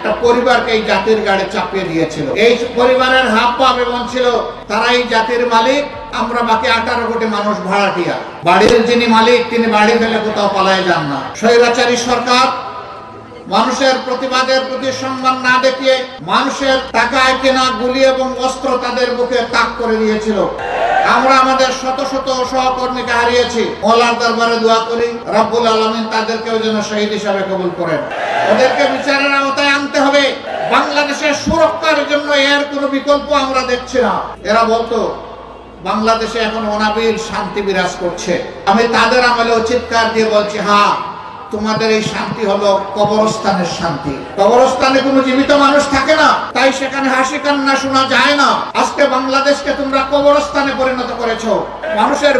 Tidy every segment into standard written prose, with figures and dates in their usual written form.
একটা পরিবারকে এই জাতির গাড়ি চাপিয়ে দিয়েছিল। এই পরিবারের হাফ পাপ এবং ছিল তারা এই জাতির মালিক, আমরা বাকি 18 কোটি মানুষ ভাড়াটিয়া। বাড়ির যিনি মালিক তিনি বাড়ি ফেলে কোথাও পালায় যান না। স্বৈরাচারী সরকার মানুষের প্রতিবাদের প্রতি সম্মান না দেখিয়ে মানুষের টাকায় কেনা গুলি এবং অস্ত্র তাদের বুকে তাক করে দিয়েছিল। আমরা আমাদের শত শত সহকর্মীকে হারিয়েছি। মোল্লার দরবারে দোয়া করি রব্বুল আলামিন তাদেরকেও যেন শহীদ হিসাবে কবুল করেন। ওদেরকে বিচারের আওতায় আনতে হবে। বাংলাদেশের সুরক্ষার জন্য এর কোনো বিকল্প আমরা দেখছি না। এরা বলতো বাংলাদেশে এখন অনাবিল শান্তি বিরাজ করছে। আমি তাদের আমলে চিৎকার দিয়ে বলছি, হ্যাঁ, তোমাদের এই শান্তি হলো কবরস্থানের শান্তি। কবরস্থানে কোনো জীবিত মানুষ থাকে না, তাই সেখানে হাসি কান্না শোনা যায় না। আজকে বাংলাদেশকে তোমরা কবরস্থানে পরিণত করেছো। মানুষের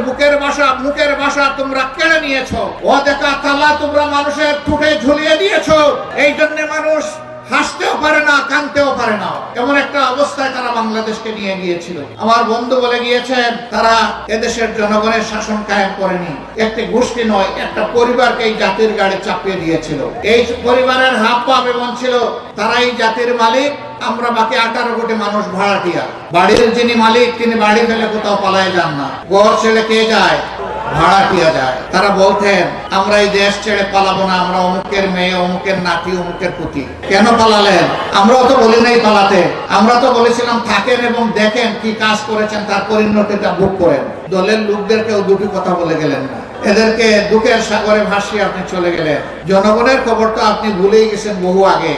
মুখের ভাষা তোমরা কেড়ে নিয়েছো। ও দেখা তালা তোমরা মানুষের ঠোঁটে ঝুলিয়ে দিয়েছো। এই জন্য মানুষ হাসতেও পারে না, কাঁদতেও পারে না। এমন একটা অবস্থায় তারা বাংলাদেশকে নিয়ে গিয়েছিল। আমার বন্ধু বলে গিয়েছেন তারা এদেশের জনগণের শাসন কায়েম করেনি, একটি গোষ্ঠী নয় একটা পরিবারকে এই জাতির গাড়ি চাপিয়ে দিয়েছিল। এই পরিবারের হাফ পাপ এবং ছিল তারা এই জাতির মালিক, আমরা বাকি 18 কোটি মানুষ ভাড়াটিয়া। বাড়ির যিনি মালিক তিনি বাড়ি ফেলে কোথাও পালায় যান না। ঘর ছেড়ে কে যায়? ভাড়াটিয়া যায়। তারা বলতেন আমরা এই দেশ ছেড়ে পালাবো না, আমরা অমুকের মেয়ে, অমুকের নাতি, অমুকের পুতি। কেন পালালেন? আমরাও তো বলি নাই পালাতে, আমরা তো বলেছিলাম থাকেন এবং দেখেন কি কাজ করেছেন তার পরিণতিটা ভোগ করেন। দলের লোকদেরকেও দুটি কথা বলে গেলেন না, এদেরকে দুঃখের সাগরে ভাসিয়ে আপনি চলে গেলেন। জনগণের খবরটা আপনি ভুলেই গেছেন বহু আগে।